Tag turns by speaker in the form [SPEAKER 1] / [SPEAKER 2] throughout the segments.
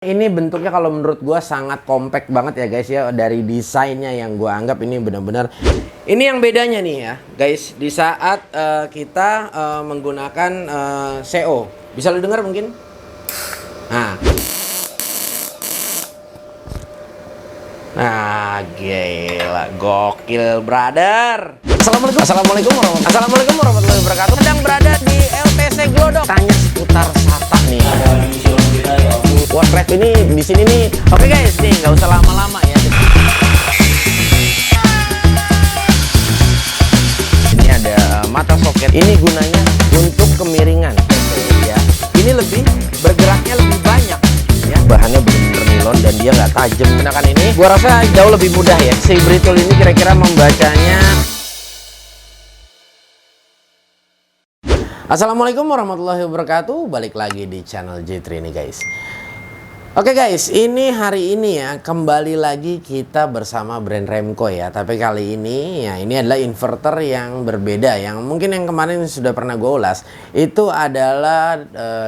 [SPEAKER 1] Ini bentuknya kalau menurut gua sangat compact banget ya guys ya. Dari desainnya yang gua anggap ini benar-benar ini yang bedanya nih ya guys. Di saat kita menggunakan CO, bisa lu dengar mungkin? Nah, gila, gokil brother. Assalamualaikum warahmatullahi wabarakatuh. Sedang berada di LTC Glodok. Tanya seputar SATA nih. Wordpress ini di sini nih. Oke guys, nih nggak usah lama-lama ya. Ini ada mata soket. Ini gunanya untuk kemiringan ya. Ini lebih bergeraknya lebih banyak ya. Bahannya benar-benar nilon dan dia nggak tajam. Gunakan ini, gua rasa jauh lebih mudah ya. Si Brittle ini kira-kira membacanya. Assalamualaikum warahmatullahi wabarakatuh. Balik lagi di channel J3 nih guys. Oke guys, ini hari ini ya kembali lagi kita bersama brand Remco ya. Tapi kali ini ya ini adalah inverter yang berbeda. Yang mungkin yang kemarin sudah pernah gue ulas. Itu adalah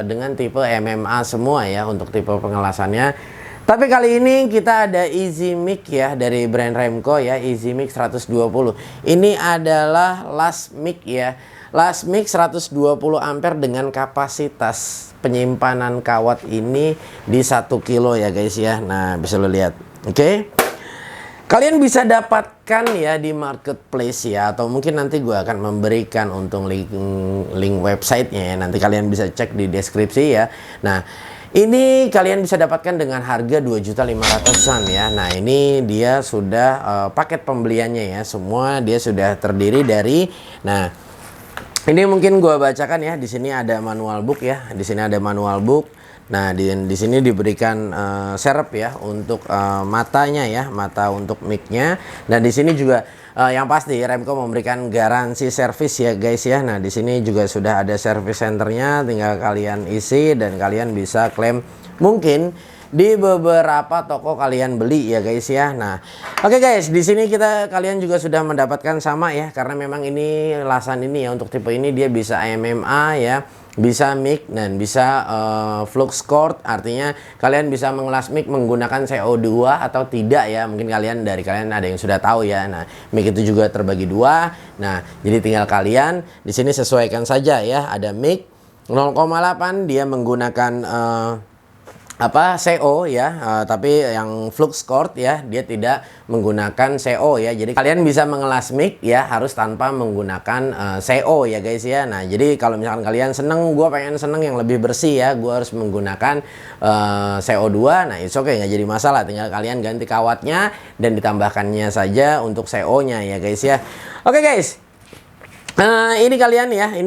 [SPEAKER 1] dengan tipe MMA semua ya untuk tipe pengelasannya. Tapi kali ini kita ada EasyMic ya dari brand Remco ya, EasyMic 120. Ini adalah last mic ya. Last mic 120 ampere dengan kapasitas penyimpanan kawat ini di 1 kilo ya guys ya. Nah, bisa lo lihat. Oke. Kalian bisa dapatkan ya di marketplace ya, atau mungkin nanti gue akan memberikan untuk link websitenya ya. Nanti kalian bisa cek di deskripsi ya. Nah, ini kalian bisa dapatkan dengan harga 2.500.000-an ya. Nah, ini dia sudah paket pembeliannya ya. Semua dia sudah terdiri dari ini mungkin gua bacakan ya. Di sini ada manual book ya. Di sini ada manual book. Nah, di sini diberikan serep ya untuk matanya ya, mata untuk mic-nya. Dan di sini juga yang pasti Remco memberikan garansi servis ya guys ya. Nah, di sini juga sudah ada service centernya, tinggal kalian isi dan kalian bisa klaim mungkin di beberapa toko kalian beli ya guys ya. Nah, oke guys, di sini kalian juga sudah mendapatkan sama ya, karena memang ini lasan ini ya untuk tipe ini dia bisa MMA ya, bisa mic dan bisa flux cord. Artinya kalian bisa mengelas mic menggunakan CO2 atau tidak ya. Mungkin kalian ada yang sudah tahu ya. Nah, mic itu juga terbagi dua. Nah, jadi tinggal kalian di sini sesuaikan saja ya. Ada mic 0,8 dia menggunakan CO ya, tapi yang flux cord ya dia tidak menggunakan CO ya. Jadi kalian bisa mengelas mic ya harus tanpa menggunakan CO ya guys ya. Nah, jadi kalau misalkan kalian pengen seneng yang lebih bersih ya, gue harus menggunakan CO2. Nah, it's okay, nggak jadi masalah, tinggal kalian ganti kawatnya dan ditambahkannya saja untuk CO-nya ya guys ya. Oke guys. Ini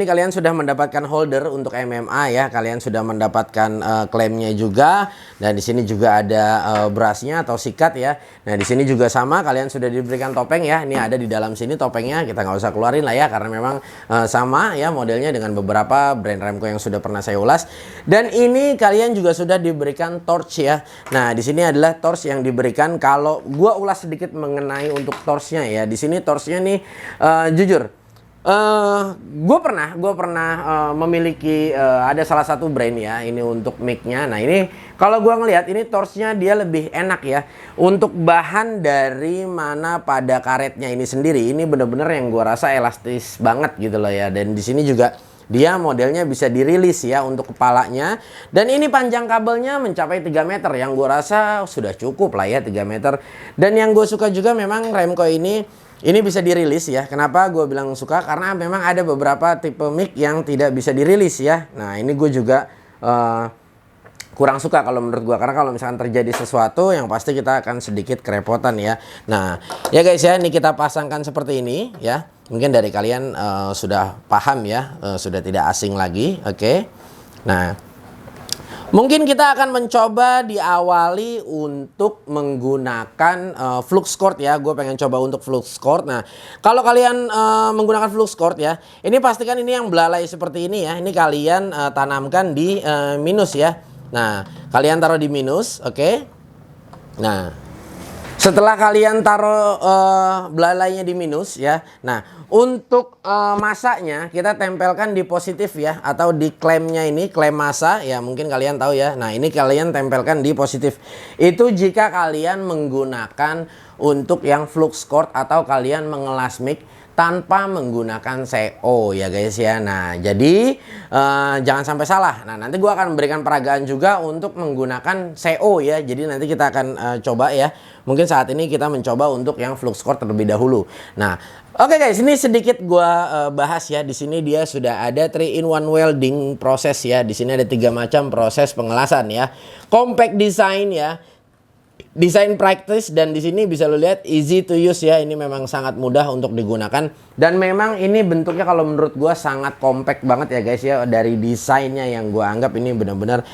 [SPEAKER 1] kalian sudah mendapatkan holder untuk MMA ya. Kalian sudah mendapatkan klaimnya juga. Dan di sini juga ada brushnya atau sikat ya. Nah, di sini juga sama, kalian sudah diberikan topeng ya. Ini ada di dalam sini topengnya. Kita nggak usah keluarin lah ya, karena memang sama ya modelnya dengan beberapa brand Remco yang sudah pernah saya ulas. Dan ini kalian juga sudah diberikan torch ya. Nah, di sini adalah torch yang diberikan. Kalau gua ulas sedikit mengenai untuk torchnya ya. Di sini torchnya nih jujur. Gue pernah memiliki ada salah satu brand ya ini untuk mic-nya. Nah, ini kalau gue ngelihat ini torchnya dia lebih enak ya. Untuk bahan dari mana pada karetnya ini sendiri, ini bener-bener yang gue rasa elastis banget gitu loh ya. Dan di sini juga dia modelnya bisa dirilis ya untuk kepalanya. Dan ini panjang kabelnya mencapai 3 meter. Yang gue rasa sudah cukup lah ya 3 meter. Dan yang gue suka juga memang Remco ini bisa dirilis ya. Kenapa gue bilang suka? Karena memang ada beberapa tipe mic yang tidak bisa dirilis ya. Nah, ini gue juga kurang suka kalau menurut gue. Karena kalau misalkan terjadi sesuatu yang pasti kita akan sedikit kerepotan ya. Nah, ya guys ya, ini kita pasangkan seperti ini ya. Mungkin dari kalian sudah paham ya, sudah tidak asing lagi. Oke. Nah, mungkin kita akan mencoba diawali untuk menggunakan flux cord ya. Gue pengen coba untuk flux cord. Nah, kalau kalian menggunakan flux cord ya, ini pastikan ini yang belalai seperti ini ya. Ini kalian tanamkan di minus ya. Nah, kalian taruh di minus, oke. Nah, Setelah kalian taruh belalainya di minus ya. Nah, untuk masanya kita tempelkan di positif ya, atau di klemnya ini, klem masa ya, mungkin kalian tahu ya. Nah, ini kalian tempelkan di positif. Itu jika kalian menggunakan untuk yang flux cord atau kalian mengelas mic tanpa menggunakan CO ya guys ya. Nah, jadi jangan sampai salah. Nah, nanti gua akan memberikan peragaan juga untuk menggunakan CO ya. Jadi nanti kita akan coba ya. Mungkin saat ini kita mencoba untuk yang flux cord terlebih dahulu. Nah, oke guys, ini sedikit gua bahas ya. Di sini dia sudah ada 3-in-1 welding proses ya. Di sini ada 3 macam proses pengelasan ya. Compact design ya. Desain praktis, dan di sini bisa lo lihat easy to use ya. Ini memang sangat mudah untuk digunakan, dan memang ini bentuknya kalau menurut gua sangat compact banget ya guys ya. Dari desainnya yang gua anggap ini benar-benar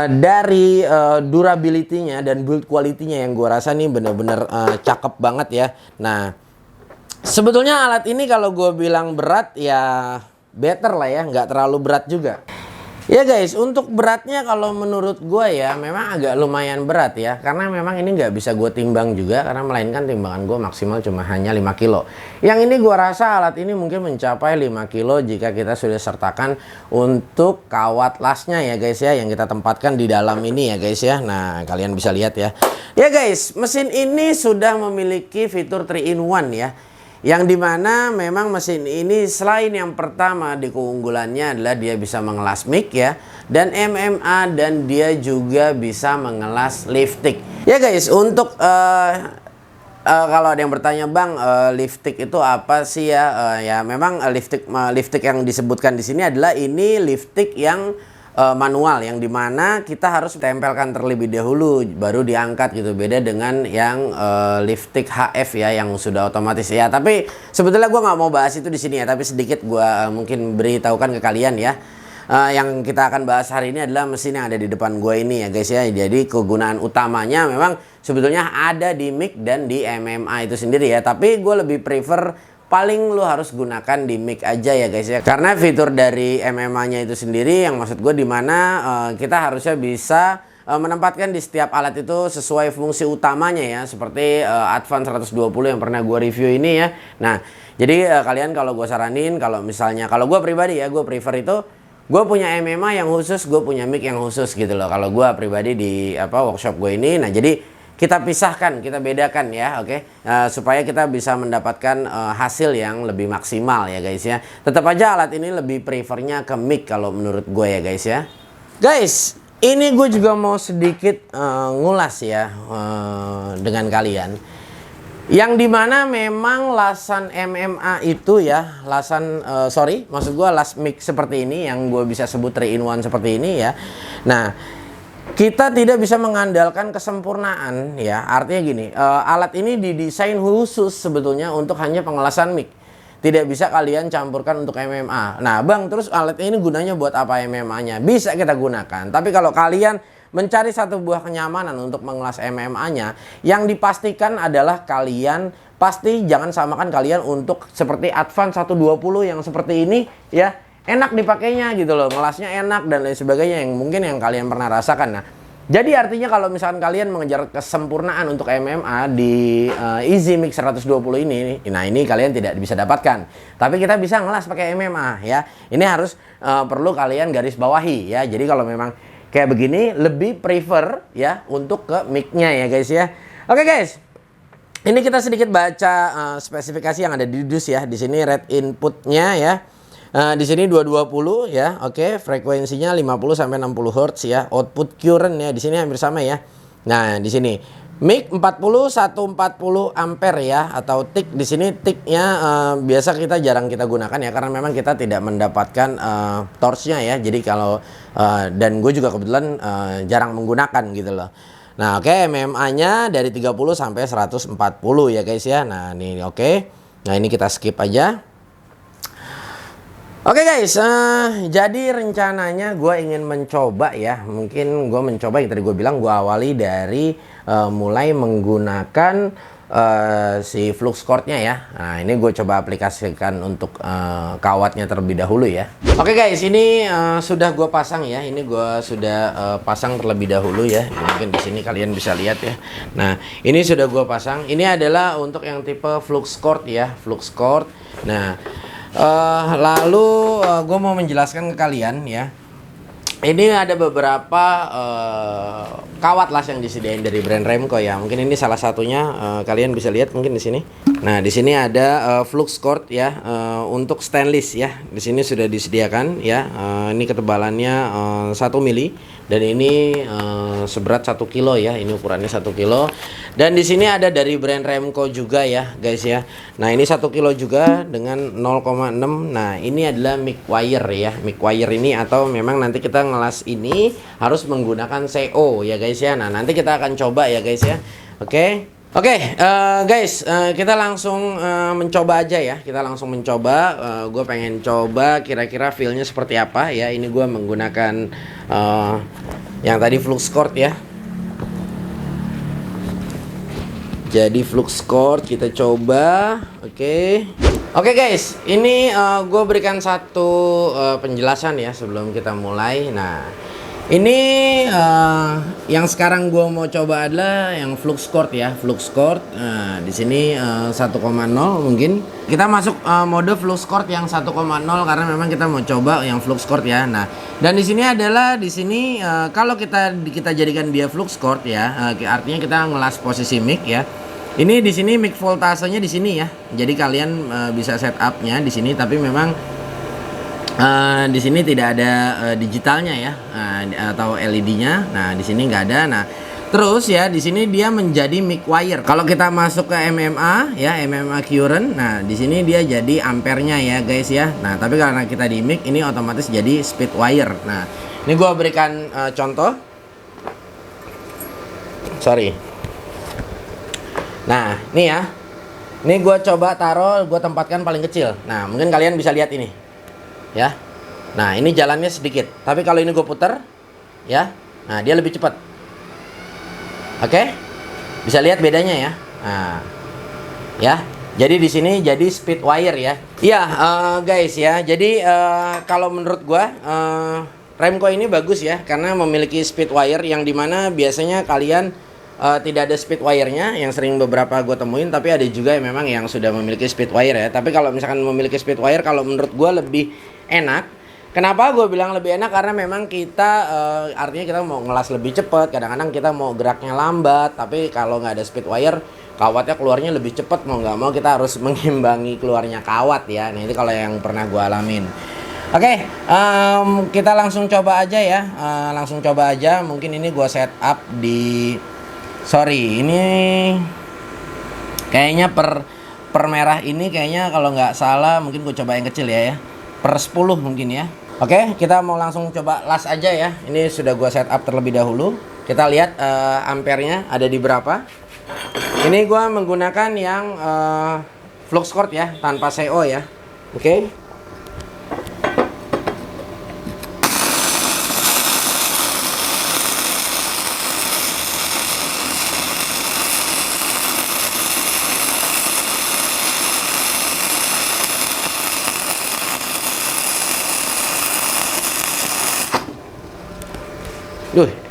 [SPEAKER 1] dari durability-nya dan build quality-nya yang gua rasa nih benar-benar cakep banget ya. Nah, sebetulnya alat ini kalau gua bilang berat ya better lah ya, nggak terlalu berat juga. Ya guys, untuk beratnya kalau menurut gue ya memang agak lumayan berat ya. Karena memang ini nggak bisa gue timbang juga, karena melainkan timbangan gue maksimal cuma hanya 5 kilo. Yang ini gue rasa alat ini mungkin mencapai 5 kilo jika kita sudah sertakan untuk kawat lasnya ya guys ya, yang kita tempatkan di dalam ini ya guys ya. Nah, kalian bisa lihat ya. Ya guys, mesin ini sudah memiliki fitur 3-in-1 ya. Yang dimana memang mesin ini selain yang pertama di keunggulannya adalah dia bisa mengelas mic ya, dan MMA, dan dia juga bisa mengelas liftik. Ya guys, untuk kalau ada yang bertanya, Bang, liftik itu apa sih ya? Ya memang liftik yang disebutkan di sini adalah ini liftik yang manual, yang dimana kita harus tempelkan terlebih dahulu baru diangkat gitu. Beda dengan yang liftik HF ya, yang sudah otomatis ya. Tapi sebetulnya gue nggak mau bahas itu di sini ya, tapi sedikit gue mungkin beritahukan ke kalian ya. Yang kita akan bahas hari ini adalah mesin yang ada di depan gue ini ya guys ya. Jadi kegunaan utamanya memang sebetulnya ada di mic dan di MMA itu sendiri ya. Tapi gue lebih prefer paling lu harus gunakan di mic aja ya guys ya. Karena fitur dari MMA-nya itu sendiri, yang maksud gue dimana kita harusnya bisa menempatkan di setiap alat itu sesuai fungsi utamanya ya. Seperti Advance 120 yang pernah gue review ini ya. Nah, jadi kalian kalau gue saranin, kalau misalnya, kalau gue pribadi ya, gue prefer itu gue punya MMA yang khusus, gue punya mic yang khusus gitu loh. Kalau gue pribadi di workshop gue ini. Nah, jadi kita pisahkan, kita bedakan ya, oke? Supaya kita bisa mendapatkan hasil yang lebih maksimal ya guys ya. Tetap aja alat ini lebih prefernya ke mic kalau menurut gue ya guys ya. Guys, ini gue juga mau sedikit ngulas ya dengan kalian. Yang dimana memang lasan MMA itu ya, maksud gue las mic seperti ini, yang gue bisa sebut 3-in-1 seperti ini ya. Nah, kita tidak bisa mengandalkan kesempurnaan ya. Artinya gini, alat ini didesain khusus sebetulnya untuk hanya pengelasan mic. Tidak bisa kalian campurkan untuk MMA. Nah bang, terus alat ini gunanya buat apa MMA-nya? Bisa kita gunakan. Tapi kalau kalian mencari satu buah kenyamanan untuk mengelas MMA-nya, yang dipastikan adalah kalian pasti jangan samakan kalian untuk seperti Advance 120 yang seperti ini ya. Enak dipakainya gitu loh, ngelasnya enak dan lain sebagainya, yang mungkin yang kalian pernah rasakan. Nah, jadi artinya kalau misalkan kalian mengejar kesempurnaan untuk MMA di Easy Mic 120 ini, nah ini kalian tidak bisa dapatkan. Tapi kita bisa ngelas pakai MMA ya. Ini harus perlu kalian garis bawahi ya. Jadi kalau memang kayak begini lebih prefer ya untuk ke mic-nya ya guys ya. Oke guys. Ini kita sedikit baca spesifikasi yang ada di dus ya. Di sini rate inputnya ya. Di sini 220 ya, oke. Frekuensinya 50 sampai 60 Hz ya. Output current ya, di sini hampir sama ya. Nah, di sini mic 140 ampere ya, atau tick. Di sini ticknya biasa jarang kita gunakan ya, karena memang kita tidak mendapatkan torch-nya ya. Jadi kalau dan gue juga kebetulan jarang menggunakan gitu loh. Nah, oke, MMA-nya dari 30 sampai 140 ya guys ya. Nah, ini oke. Nah, ini kita skip aja. Oke guys, jadi rencananya gue ingin mencoba ya. Mungkin gue mencoba yang tadi gue bilang, gue awali dari mulai menggunakan si flux cordnya ya. Nah, ini gue coba aplikasikan untuk kawatnya terlebih dahulu ya. Oke guys, ini sudah gue pasang ya. Ini gue sudah pasang terlebih dahulu ya. Mungkin di sini kalian bisa lihat ya. Nah, ini sudah gue pasang. Ini adalah untuk yang tipe flux cord ya, flux cord. Nah, lalu gue mau menjelaskan ke kalian ya. Ini ada beberapa kawat las yang disediain dari brand Remco ya. Mungkin ini salah satunya, kalian bisa lihat mungkin di sini. Nah, di sini ada flux cord ya, untuk stainless ya. Di sini sudah disediakan ya. Ini ketebalannya 1 mili dan ini seberat 1 kilo ya. Ini ukurannya 1 kilo. Dan di sini ada dari brand Remco juga ya, guys ya. Nah, ini 1 kilo juga dengan 0,6. Nah, ini adalah mic wire ya. Mic wire ini, atau memang nanti kita ngelas ini harus menggunakan CO ya guys ya. Nah, nanti kita akan coba ya guys ya. Oke. Guys, kita langsung mencoba aja ya. Kita langsung mencoba. Gue pengen coba kira-kira feelnya seperti apa ya. Ini gue menggunakan yang tadi flux cord ya. Jadi flux cord kita coba. Oke guys, ini gue berikan satu penjelasan ya sebelum kita mulai. Nah, ini yang sekarang gue mau coba adalah yang flux cord ya, flux cord. Nah, di sini 1,0 mungkin. Kita masuk mode flux cord yang 1,0 karena memang kita mau coba yang flux cord ya. Nah, dan di sini adalah kalau kita jadikan dia flux cord ya, artinya kita ngelas posisi mic ya. Ini di sini mic voltasenya di sini ya. Jadi kalian bisa setupnya di sini, tapi memang di sini tidak ada digitalnya ya, atau LED-nya. Nah, di sini nggak ada. Nah, terus ya di sini dia menjadi mic wire. Kalau kita masuk ke MMA ya, MMA current. Nah, di sini dia jadi ampernya ya guys ya. Nah, tapi karena kita di mic ini otomatis jadi speed wire. Nah, ini gua berikan contoh. Nah, ini ya. Ini gue coba taruh, gue tempatkan paling kecil. Nah, mungkin kalian bisa lihat ini. Ya. Nah, ini jalannya sedikit. Tapi kalau ini gue putar, ya. Nah, dia lebih cepat. Oke? Bisa lihat bedanya ya. Nah. Ya. Jadi di sini jadi speed wire ya. Iya, guys ya. Jadi kalau menurut gue Remco ini bagus ya, karena memiliki speed wire yang dimana biasanya kalian tidak ada speed wire-nya yang sering beberapa gue temuin, tapi ada juga yang memang yang sudah memiliki speed wire ya. Tapi kalau misalkan memiliki speed wire, kalau menurut gue lebih enak. Kenapa gue bilang lebih enak? Karena memang kita artinya kita mau ngelas lebih cepat. Kadang-kadang kita mau geraknya lambat, tapi kalau nggak ada speed wire, kawatnya keluarnya lebih cepat. Mau nggak mau kita harus mengimbangi keluarnya kawat ya. Nah, itu kalau yang pernah gue alamin. Kita langsung coba aja ya. Langsung coba aja. Mungkin ini gue setup di ini kayaknya per merah ini kayaknya kalau nggak salah, mungkin gue coba yang kecil ya, per 10 mungkin ya. Oke, kita mau langsung coba las aja ya. Ini sudah gue setup terlebih dahulu. Kita lihat ampernya ada di berapa. Ini gue menggunakan yang flux cord ya, tanpa CO ya. Oke.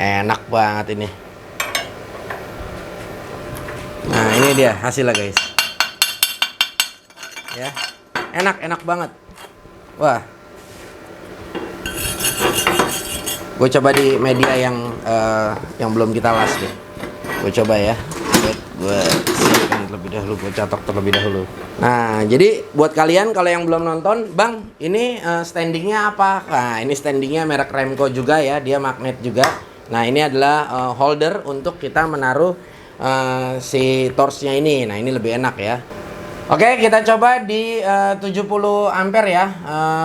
[SPEAKER 1] Enak banget ini. Nah, ini dia hasilnya guys. Ya, enak banget. Wah, gue coba di media yang belum kita las deh. Gue coba ya. Gue siapkan terlebih dahulu, gue catok terlebih dahulu. Nah, jadi buat kalian kalau yang belum nonton, Bang, ini standingnya apa? Nah, ini standingnya merek Remco juga ya, dia magnet juga. Nah, ini adalah holder untuk kita menaruh si torch-nya ini. Nah, ini lebih enak ya. Oke, kita coba di 70 ampere ya.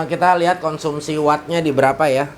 [SPEAKER 1] Kita lihat konsumsi wattnya di berapa ya.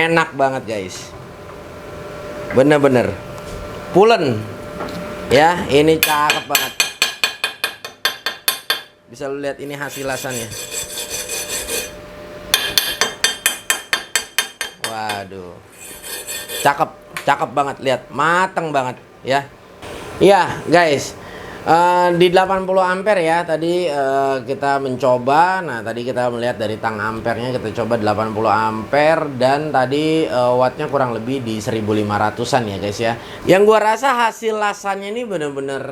[SPEAKER 1] enak banget guys, bener-bener pulen ya. Ini cakep banget, bisa lu lihat ini hasil lasannya. Waduh, cakep banget, lihat mateng banget ya. Iya guys, di 80 ampere ya tadi kita mencoba. Nah tadi kita melihat dari tang ampernya, kita coba 80 ampere dan tadi wattnya kurang lebih di 1500an ya guys ya. Yang gua rasa hasil lasannya ini bener-bener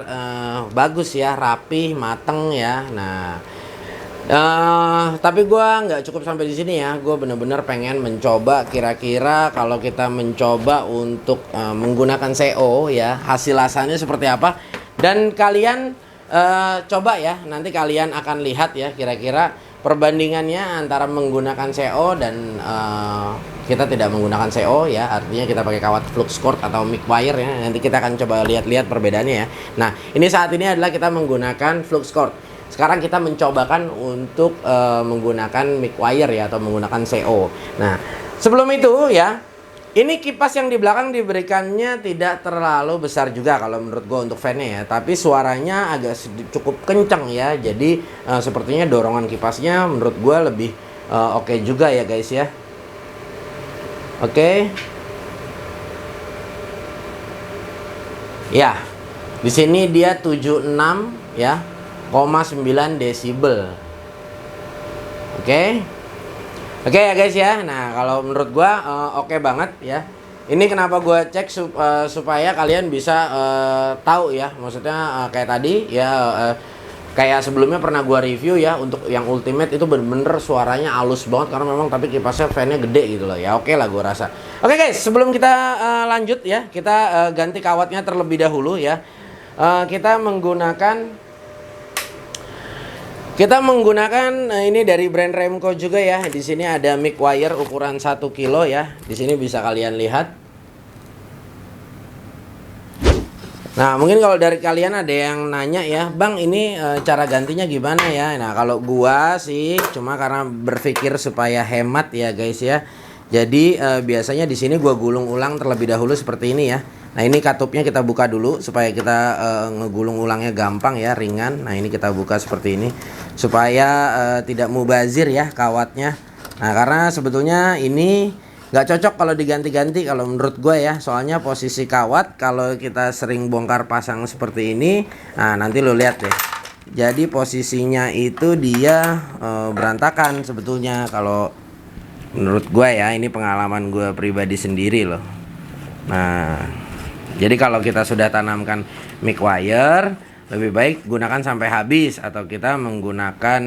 [SPEAKER 1] bagus ya, rapih, mateng ya. Nah tapi gue nggak cukup sampai di sini ya. Gue bener-bener pengen mencoba kira-kira kalau kita mencoba untuk menggunakan CO ya, hasil lasannya seperti apa. Dan kalian coba ya, nanti kalian akan lihat ya kira-kira perbandingannya antara menggunakan CO dan kita tidak menggunakan CO ya. Artinya kita pakai kawat flux cord atau mic wire ya. Nanti kita akan coba lihat-lihat perbedaannya ya. Nah ini saat ini adalah kita menggunakan flux cord. Sekarang kita mencobakan untuk menggunakan mic wire ya, atau menggunakan CO. Nah, sebelum itu ya, ini kipas yang di belakang diberikannya tidak terlalu besar juga kalau menurut gue untuk fan-nya ya. Tapi suaranya agak cukup kencang ya. Jadi sepertinya dorongan kipasnya menurut gue lebih oke juga ya guys ya. Oke. Ya, di sini dia 76 ya. 9 desibel. Oke ya guys ya. Nah kalau menurut gua oke banget ya. Ini kenapa gua cek supaya kalian bisa tahu ya. Maksudnya kayak tadi ya, kayak sebelumnya pernah gua review ya, untuk yang ultimate itu bener-bener suaranya halus banget karena memang tapi kipasnya fan-nya gede gitu loh ya. Oke lah gua rasa. Oke guys, sebelum kita lanjut ya, kita ganti kawatnya terlebih dahulu ya. Kita menggunakan ini dari brand Remco juga ya. Di sini ada mic wire ukuran 1 kilo ya. Di sini bisa kalian lihat. Nah, mungkin kalau dari kalian ada yang nanya ya, "Bang, ini cara gantinya gimana ya?" Nah, kalau gua sih cuma karena berpikir supaya hemat ya, guys ya. Jadi biasanya di sini gua gulung ulang terlebih dahulu seperti ini ya. Nah ini katupnya kita buka dulu supaya kita ngegulung ulangnya gampang ya, ringan. Nah ini kita buka seperti ini supaya tidak mubazir ya kawatnya. Nah karena sebetulnya ini nggak cocok kalau diganti-ganti kalau menurut gue ya. Soalnya posisi kawat kalau kita sering bongkar pasang seperti ini, nah nanti lo lihat deh. Jadi posisinya itu dia berantakan sebetulnya kalau menurut gue ya. Ini pengalaman gue pribadi sendiri loh. Nah jadi kalau kita sudah tanamkan mic wire, lebih baik gunakan sampai habis. Atau kita menggunakan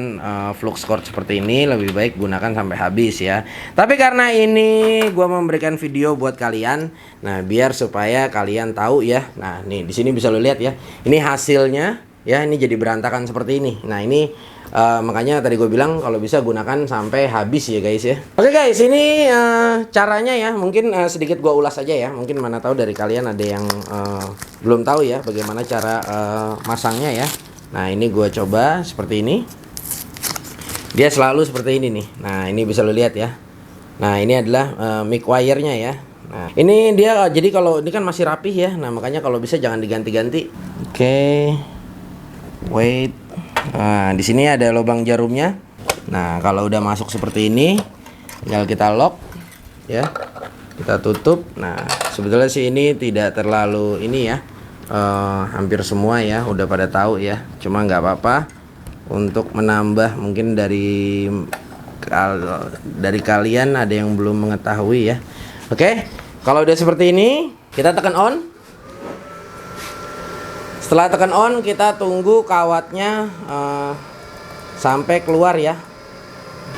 [SPEAKER 1] flux cord seperti ini, lebih baik gunakan sampai habis ya. Tapi karena ini gua memberikan video buat kalian, nah biar supaya kalian tahu ya. Nah nih di sini bisa lo lihat ya, ini hasilnya ya, ini jadi berantakan seperti ini. Nah ini makanya tadi gue bilang kalau bisa gunakan sampai habis ya guys ya. Oke guys, ini caranya ya, mungkin sedikit gue ulas aja ya. Mungkin mana tahu dari kalian ada yang belum tahu ya bagaimana cara masangnya ya. Nah ini gue coba seperti ini. Dia selalu seperti ini nih. Nah ini bisa lo lihat ya. Nah ini adalah mic wire-nya ya. Nah ini dia jadi kalau ini kan masih rapih ya. Nah makanya kalau bisa jangan diganti-ganti. Oke. Wait. Nah, di sini ada lubang jarumnya. Nah, kalau udah masuk seperti ini, tinggal kita lock ya. Kita tutup. Nah, sebetulnya sih ini tidak terlalu ini ya. Hampir semua ya udah pada tahu ya. Cuma nggak apa-apa untuk menambah mungkin dari kalian ada yang belum mengetahui ya. Oke. Kalau udah seperti ini, kita tekan on. Setelah tekan on, kita tunggu kawatnya sampai keluar ya.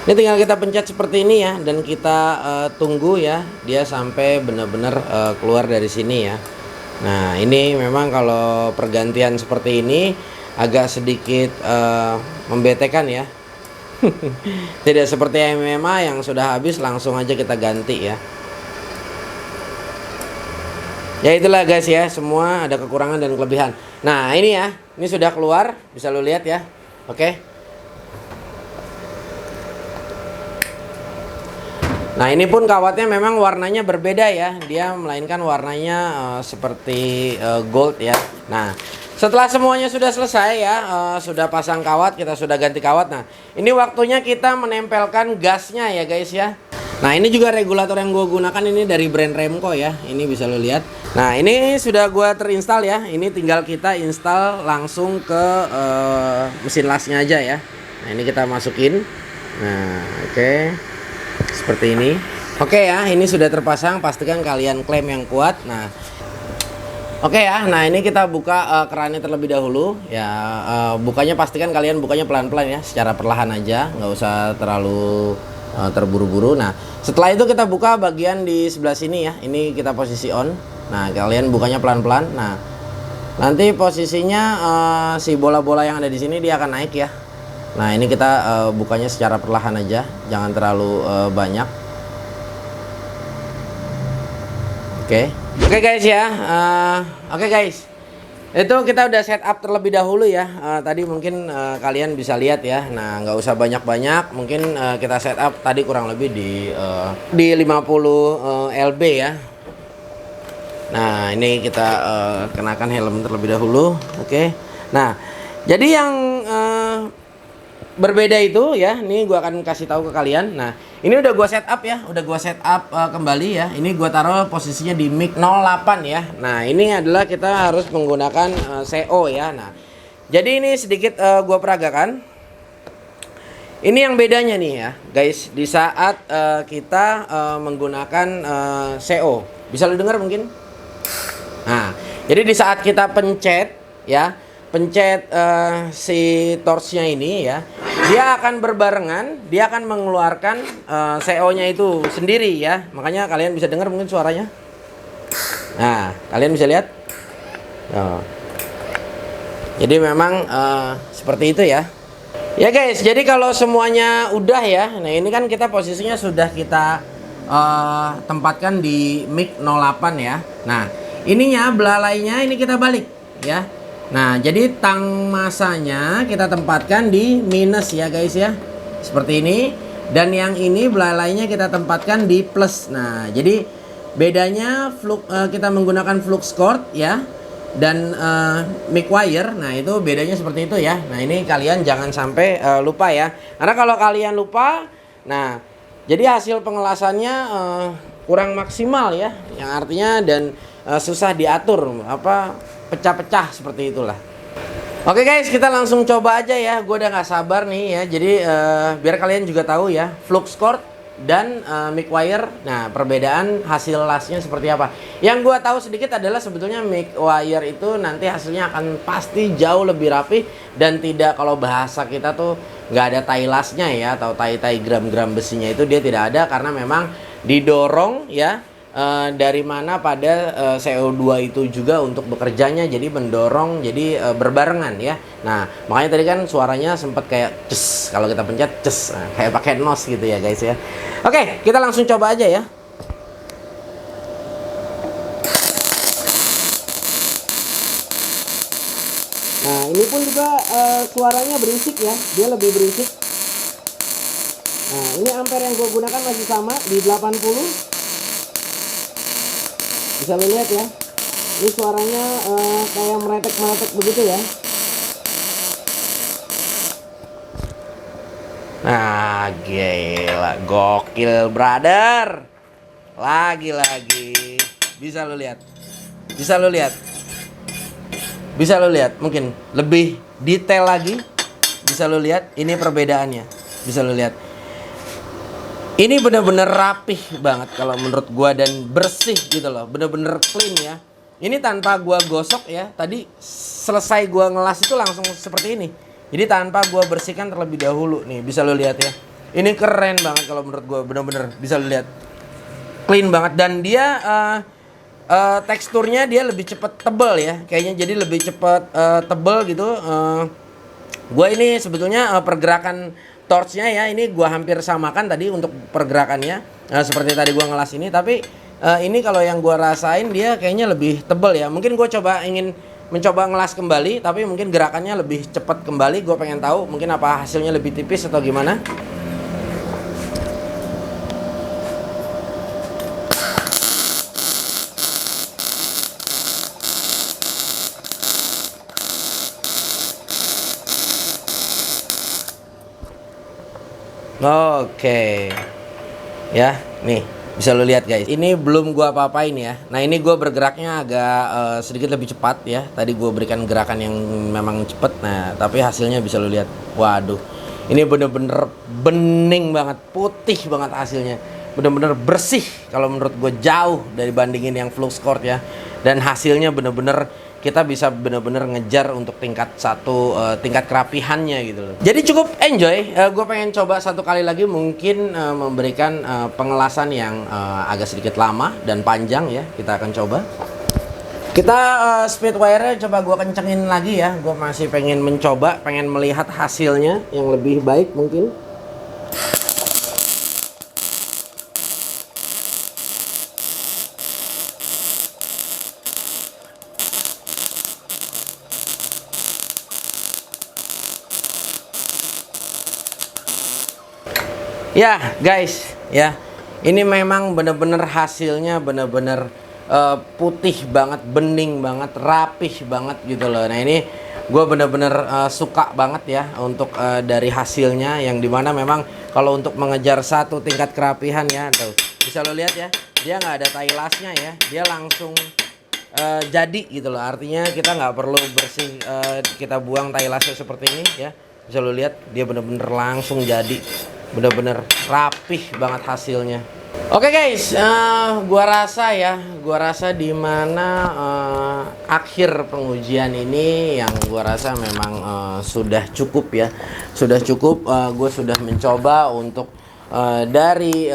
[SPEAKER 1] Ini tinggal kita pencet seperti ini ya, dan kita tunggu ya dia sampai benar-benar keluar dari sini ya. Nah ini memang kalau pergantian seperti ini agak sedikit membetekan ya. Tidak seperti MMA yang sudah habis langsung aja kita ganti ya. Ya itulah guys ya, semua ada kekurangan dan kelebihan. Nah ini ya, ini sudah keluar, bisa lo lihat ya. Oke. Nah, ini pun kawatnya memang warnanya berbeda ya. Dia melainkan warnanya seperti gold ya. Nah, setelah semuanya sudah selesai ya, sudah pasang kawat, kita sudah ganti kawat. Nah, ini waktunya kita menempelkan gasnya ya guys ya. Nah, ini juga regulator yang gue gunakan ini dari brand Remco ya. Ini bisa lo lihat. Nah, ini sudah gue terinstall ya. Ini tinggal kita install langsung ke mesin lasnya aja ya. Nah, ini kita masukin. Nah, oke. Seperti ini. Oke ya, ini sudah terpasang. Pastikan kalian klem yang kuat. Nah, oke ya. Nah, ini kita buka kerannya terlebih dahulu. Ya, bukanya pastikan kalian bukanya pelan-pelan ya, secara perlahan aja, nggak usah terlalu terburu-buru. Nah, setelah itu kita buka bagian di sebelah sini ya. Ini kita posisi on. Nah, kalian bukanya pelan-pelan. Nah, nanti posisinya si bola-bola yang ada di sini dia akan naik ya. Nah, ini kita bukanya secara perlahan aja, jangan terlalu banyak. Oke guys ya. Oke guys, itu kita udah setup terlebih dahulu ya. Tadi mungkin kalian bisa lihat ya. Nah, nggak usah banyak-banyak. Mungkin kita setup tadi kurang lebih di 50 lb ya. Nah, ini kita kenakan helm terlebih dahulu. Oke. Nah, jadi yang berbeda itu ya, ini gua akan kasih tahu ke kalian. Nah, ini udah gua setup ya, udah gua setup kembali ya. Ini gua taruh posisinya di mic 08 ya. Nah, ini adalah kita harus menggunakan CO ya. Nah, jadi ini sedikit gua peragakan. Ini yang bedanya nih ya, guys, di saat kita menggunakan CO. Bisa lu dengar mungkin? Nah, jadi di saat kita pencet ya, pencet si torch-nya ini ya, dia akan berbarengan, dia akan mengeluarkan CO-nya itu sendiri ya. Makanya kalian bisa dengar mungkin suaranya. Nah, kalian bisa lihat. Oh. Jadi memang seperti itu ya. Ya guys, jadi kalau semuanya udah ya. Nah, ini kan kita posisinya sudah kita tempatkan di mic 08 ya. Nah, ininya belalainya ini kita balik ya. Nah, jadi tang masanya kita tempatkan di minus ya guys ya. Seperti ini. Dan yang ini belalainya kita tempatkan di plus. Nah, jadi bedanya kita menggunakan flux cord ya. Dan mic wire. Nah, itu bedanya seperti itu ya. Nah, ini kalian jangan sampai lupa ya. Karena kalau kalian lupa, nah, jadi hasil pengelasannya kurang maksimal ya. Yang artinya dan susah diatur pecah-pecah seperti itulah. Oke guys, kita langsung coba aja ya. Gue udah gak sabar nih ya. Jadi biar kalian juga tahu ya, flux cord dan mic wire. Nah, perbedaan hasil lasnya seperti apa. Yang gue tahu sedikit adalah sebetulnya mic wire itu nanti hasilnya akan pasti jauh lebih rapi dan tidak, kalau bahasa kita tuh nggak ada tai lasnya ya, atau tai-tai gram-gram besinya itu dia tidak ada, karena memang didorong ya. Dari mana pada CO2 itu juga untuk bekerjanya, jadi mendorong, jadi berbarengan ya. Nah, makanya tadi kan suaranya sempat kayak ces, kalau kita pencet ces, kayak pakai nos gitu ya guys ya. Oke, kita langsung coba aja ya. Nah, ini pun juga suaranya berisik ya, dia lebih berisik. Nah, ini ampere yang gue gunakan masih sama di 80. Bisa lo lihat ya, ini suaranya kayak meretek-meretek begitu ya. Nah, gila, gokil brother. Lagi-lagi bisa lo lihat, bisa lo lihat, bisa lo lihat, mungkin lebih detail lagi. Bisa lo lihat, ini perbedaannya. Bisa lo lihat. Ini bener-bener rapih banget kalau menurut gua, dan bersih gitu loh, bener-bener clean ya. Ini tanpa gua gosok ya. Tadi selesai gua ngelas itu langsung seperti ini. Jadi tanpa gua bersihkan terlebih dahulu nih, bisa lo lihat ya. Ini keren banget kalau menurut gua, bener-bener bisa lo lihat. Clean banget, dan dia teksturnya dia lebih cepet tebel ya. Kayaknya jadi lebih cepet tebel gitu. Gua ini sebetulnya pergerakan torchnya ya, ini gua hampir samakan tadi untuk pergerakannya, seperti tadi gua ngelas ini. Tapi ini kalau yang gua rasain dia kayaknya lebih tebal ya. Mungkin gua ingin mencoba ngelas kembali, tapi mungkin gerakannya lebih cepat kembali. Gua pengen tahu mungkin apa hasilnya lebih tipis atau gimana. Oke. Ya, nih bisa lo lihat guys. Ini belum gua apa-apain ya. Nah, ini gua bergeraknya agak sedikit lebih cepat ya. Tadi gua berikan gerakan yang memang cepet. Nah, tapi hasilnya bisa lo lihat. Waduh. Ini bener-bener bening banget, putih banget hasilnya. Bener-bener bersih kalau menurut gue, jauh dari bandingin yang Fluxcord ya. Dan hasilnya bener-bener kita bisa bener-bener ngejar untuk tingkat tingkat kerapihannya gitu loh. Jadi cukup enjoy. Gue pengen coba satu kali lagi, mungkin memberikan pengelasan yang agak sedikit lama dan panjang ya. Kita akan coba. Kita speed wire coba gue kencengin lagi ya. Gue masih pengen mencoba, pengen melihat hasilnya yang lebih baik mungkin. Ya guys, ya ini memang bener-bener hasilnya bener-bener putih banget, bening banget, rapih banget gitu loh. Nah ini gue bener-bener suka banget ya untuk dari hasilnya, yang dimana memang kalau untuk mengejar satu tingkat kerapihan ya, tuh bisa lo lihat ya, dia nggak ada tailasnya ya, dia langsung jadi gitu loh. Artinya kita nggak perlu bersih, kita buang tailasnya seperti ini ya, bisa lo lihat dia bener-bener langsung jadi, bener-bener rapih banget hasilnya. Oke guys, gua rasa dimana akhir pengujian ini yang gua rasa memang sudah cukup ya, sudah cukup. Gue sudah mencoba untuk dari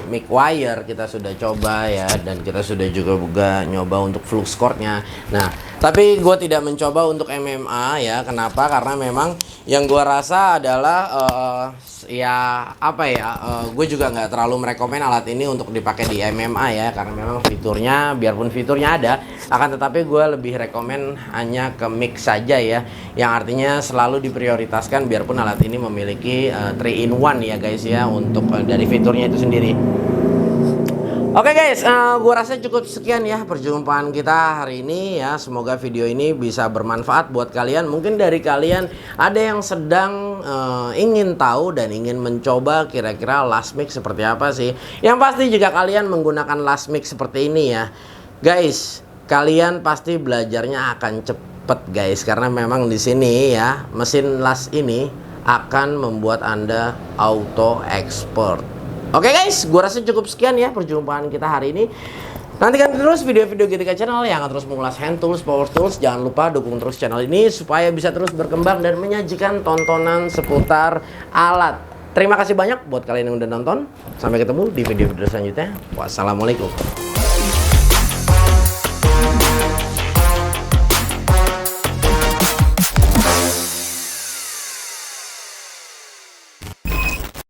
[SPEAKER 1] mic wire kita sudah coba ya, dan kita sudah juga nyoba untuk Fluxcord-nya. Nah, tapi gue tidak mencoba untuk MMA ya. Kenapa? Karena memang yang gue rasa adalah ya apa ya, gue juga nggak terlalu merekomen alat ini untuk dipakai di MMA ya, karena memang fiturnya, biarpun fiturnya ada, akan tetapi gue lebih rekomen hanya ke mic saja ya, yang artinya selalu diprioritaskan biarpun alat ini memiliki 3 in 1 ya guys ya, untuk dari fiturnya itu sendiri. Oke guys, gua rasa cukup sekian ya perjumpaan kita hari ini ya. Semoga video ini bisa bermanfaat buat kalian. Mungkin dari kalian ada yang sedang ingin tahu dan ingin mencoba kira-kira last mic seperti apa sih. Yang pasti jika kalian menggunakan last mic seperti ini ya guys, kalian pasti belajarnya akan cepet guys, karena memang di sini ya mesin las ini akan membuat Anda auto export. Oke guys, gue rasa cukup sekian ya perjumpaan kita hari ini. Nantikan terus video-video GTK Channel yang akan terus mengulas hand tools, power tools. Jangan lupa dukung terus channel ini supaya bisa terus berkembang dan menyajikan tontonan seputar alat. Terima kasih banyak buat kalian yang udah nonton. Sampai ketemu di video-video selanjutnya. Wassalamualaikum.